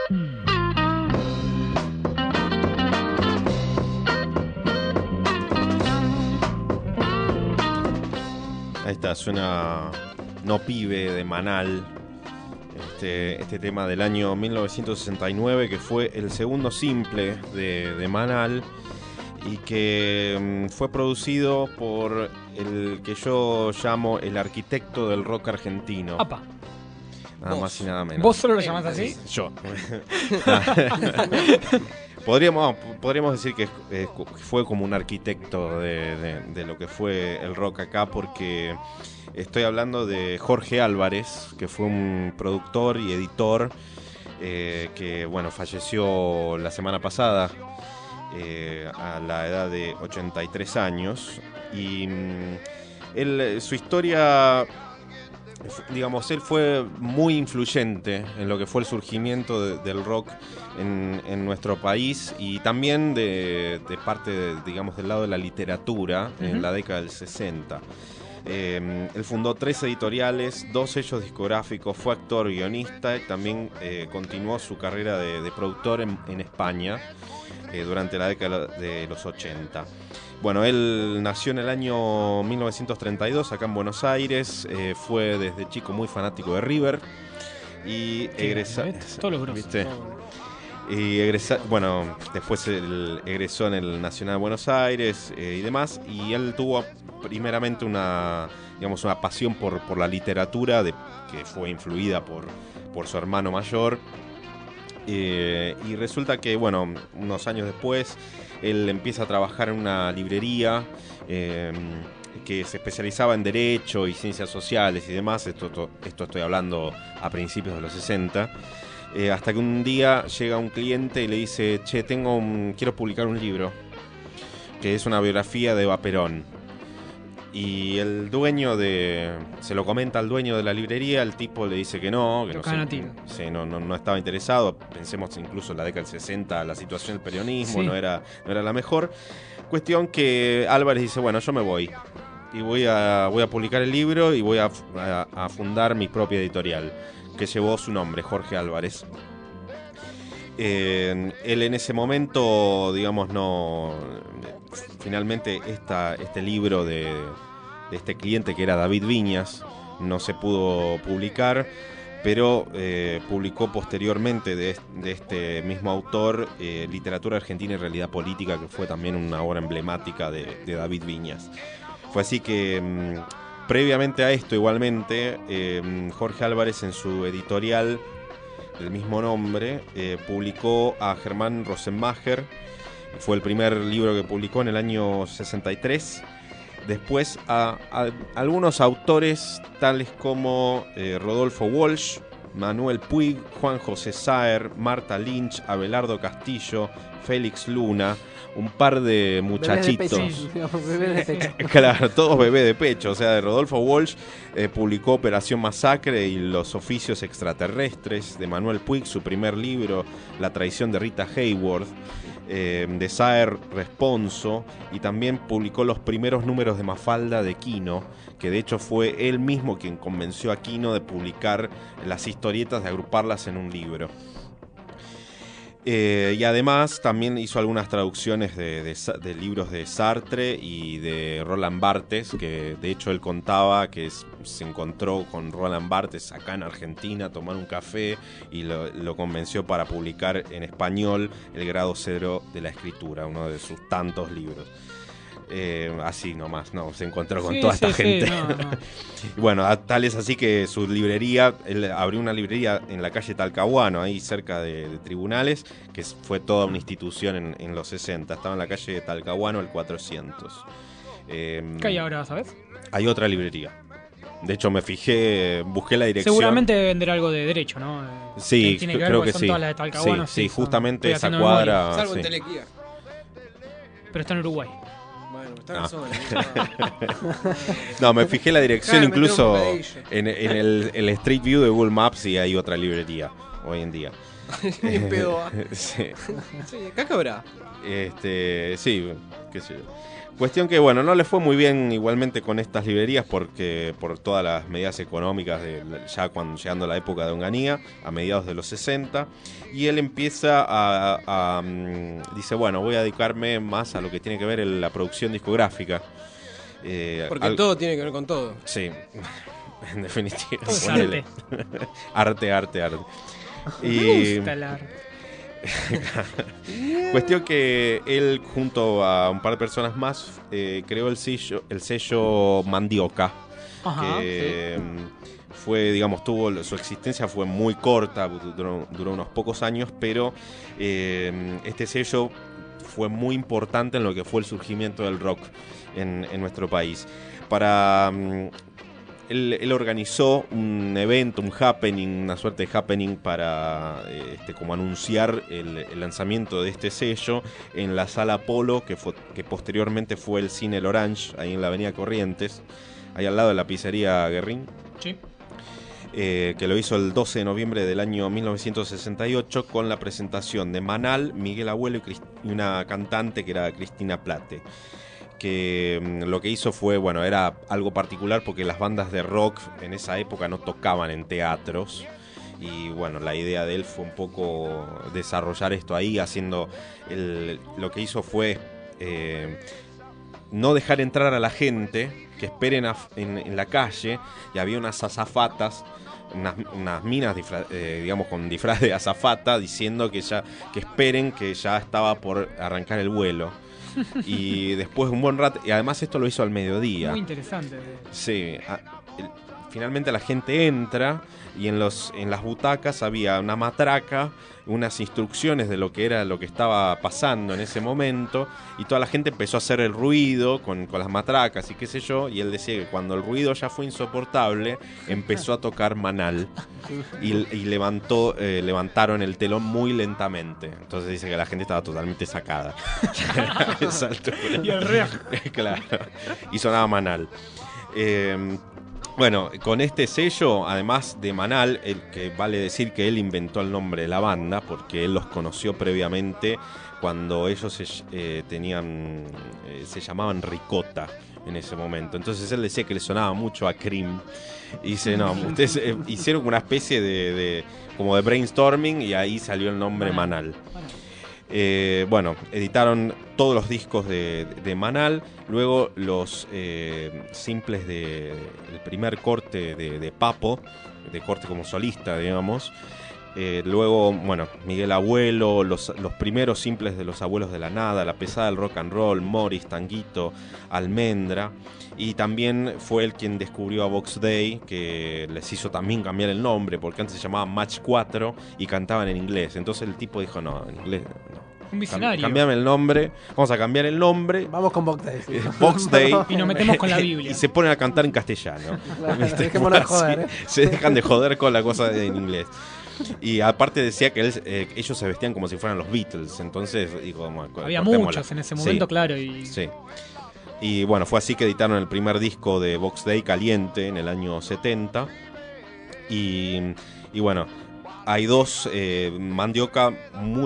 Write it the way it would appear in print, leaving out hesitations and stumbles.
Ahí está, suena No Pibe de Manal. Este tema del año 1969, que fue el segundo simple de Manal y que fue producido por el que yo llamo el arquitecto del rock argentino. ¡Apa! Nada más y nada menos. ¿Vos solo lo llamás así? Yo. Podríamos decir que fue como un arquitecto de lo que fue el rock acá, porque estoy hablando de Jorge Álvarez, que fue un productor y editor que, bueno, falleció la semana pasada a la edad de 83 años. Y su historia, digamos, él fue muy influyente en lo que fue el surgimiento del rock en nuestro país, y también de parte, digamos, del lado de la literatura en la década del 60. Él fundó 3 editoriales, 2 sellos discográficos, fue actor, guionista, y también continuó su carrera de productor en España durante la década de los 80. Bueno, él nació en el año 1932 acá en Buenos Aires, fue desde chico muy fanático de River y Todos los grosos. ¿viste? Y bueno, después egresó en el Nacional de Buenos Aires y demás, y él tuvo primeramente una pasión por la literatura, que fue influida por su hermano mayor. Y resulta que, bueno, unos años después, él empieza a trabajar en una librería que se especializaba en Derecho y Ciencias Sociales y demás. Esto estoy hablando a principios de los 60. Hasta que un día llega un cliente y le dice: che, quiero publicar un libro, que es una biografía de Eva Perón. Y el dueño se lo comenta al dueño de la librería, el tipo le dice que no estaba interesado. Pensemos incluso en la década del 60, la situación del peronismo no era la mejor. Cuestión que Álvarez dice: bueno, yo me voy y voy a publicar el libro y voy a fundar mi propia editorial, que llevó su nombre, Jorge Álvarez. Él en ese momento, digamos, finalmente este libro de este cliente, que era David Viñas, no se pudo publicar, pero publicó posteriormente de este mismo autor Literatura Argentina y Realidad Política, que fue también una obra emblemática de David Viñas. Fue así que previamente a esto, igualmente, Jorge Álvarez, en su editorial del mismo nombre, publicó a Germán Rosenmacher. Fue el primer libro que publicó en el año 63. Después a algunos autores tales como Rodolfo Walsh, Manuel Puig, Juan José Saer, Marta Lynch, Abelardo Castillo, Félix Luna, un par de muchachitos. Bebé de pecho. Claro, todos bebé de pecho. O sea, de Rodolfo Walsh publicó Operación Masacre y los oficios extraterrestres. De Manuel Puig, su primer libro, La traición de Rita Hayworth. De Saer, Responso. Y también publicó los primeros números de Mafalda de Quino, que de hecho fue él mismo quien convenció a Quino de publicar las historietas, de agruparlas en un libro. Y además también hizo algunas traducciones de libros de Sartre y de Roland Barthes, que de hecho él contaba que se encontró con Roland Barthes acá en Argentina a tomar un café y lo convenció para publicar en español El grado cero de la escritura, uno de sus tantos libros. Así nomás, se encontró con toda esta gente. Bueno, tal es así que su librería, él abrió una librería en la calle Talcahuano, ahí cerca de Tribunales, que fue toda una institución en los 60. Estaba en la calle Talcahuano, el 400. ¿Qué hay ahora, sabes? Hay otra librería. De hecho, busqué la dirección. Seguramente venderá algo de derecho, ¿no? Sí, tiene que ver, creo que son sí. todas las de Talcahuano. Sí, justamente esa haciendo cuadra. memoria. Salvo en Telequía. Pero está en Uruguay. Bueno, está en zona. No, me fijé la dirección, Claro, incluso metieron en el Street View de Google Maps, y hay otra librería hoy en día. Bien pedo. Sí. Sí, acá cabrá. Sí, qué sé yo. Cuestión que, bueno, no le fue muy bien igualmente con estas librerías porque por todas las medidas económicas, ya cuando llegando la época de Onganía, a mediados de los 60, y él empieza dice, bueno, voy a dedicarme más a lo que tiene que ver en la producción discográfica. Porque todo tiene que ver con todo. Sí, en definitiva. Es Ponele. Arte. Me gusta el arte. Cuestión que él junto a un par de personas más creó el sello Mandioca. Ajá, Que fue, digamos, su existencia fue muy corta, duró unos pocos años, pero este sello fue muy importante en lo que fue el surgimiento del rock en nuestro país. Él organizó un evento, un happening, una suerte de happening para como anunciar el lanzamiento de este sello en la Sala Polo, que posteriormente fue el Cine El Orange, ahí en la Avenida Corrientes, ahí al lado de la pizzería Guerrín. Sí. Que lo hizo el 12 de noviembre del año 1968 con la presentación de Manal, Miguel Abuelo y una cantante que era Cristina Plate. Que lo que hizo fue, bueno, era algo particular porque las bandas de rock en esa época no tocaban en teatros. Y bueno, la idea de él fue un poco desarrollar esto ahí, haciendo lo que hizo fue no dejar entrar a la gente, que esperen en la calle, y había unas azafatas, unas minas digamos con disfraz de azafata, diciendo que esperen, que ya estaba por arrancar el vuelo. Y después un buen rato, y además esto lo hizo al mediodía. Muy interesante. Sí, finalmente la gente entra y en las butacas había una matraca, unas instrucciones de lo que era lo que estaba pasando en ese momento, y toda la gente empezó a hacer el ruido con las matracas y qué sé yo, y él decía que cuando el ruido ya fue insoportable, empezó a tocar Manal y levantaron el telón muy lentamente. Entonces dice que la gente estaba totalmente sacada. Y el reaj. Claro, y sonaba Manal. Bueno, con este sello, además de Manal, que vale decir que él inventó el nombre de la banda, porque él los conoció previamente cuando ellos se llamaban Ricota en ese momento. Entonces él decía que le sonaba mucho a Cream. Y dice, no, ustedes hicieron una especie de como de brainstorming y ahí salió el nombre Manal. Bueno, editaron todos los discos de Manal, luego los simples del primer corte de Papo, de corte como solista, digamos. Luego, bueno, Miguel Abuelo, los primeros simples de Los Abuelos de la Nada, La Pesada del Rock and Roll, Morris, Tanguito, Almendra. Y también fue él quien descubrió a Box Day, que les hizo también cambiar el nombre, porque antes se llamaba Match 4 y cantaban en inglés. Entonces el tipo dijo, no, en inglés no. Un visionario. Cambiame el nombre, vamos a cambiar el nombre. Vamos con Box Day. Box Day. Y nos metemos con la Biblia. Y se ponen a cantar en castellano. Claro, dejémonos de joder, ¿eh? Se dejan de joder con la cosa en inglés. Y aparte decía que ellos se vestían como si fueran los Beatles. Entonces digo, bueno, había muchos en ese momento, sí, claro. Sí. Y bueno, fue así que editaron el primer disco de Box Day, Caliente, en el año 70. Y bueno, hay dos Mandioca muy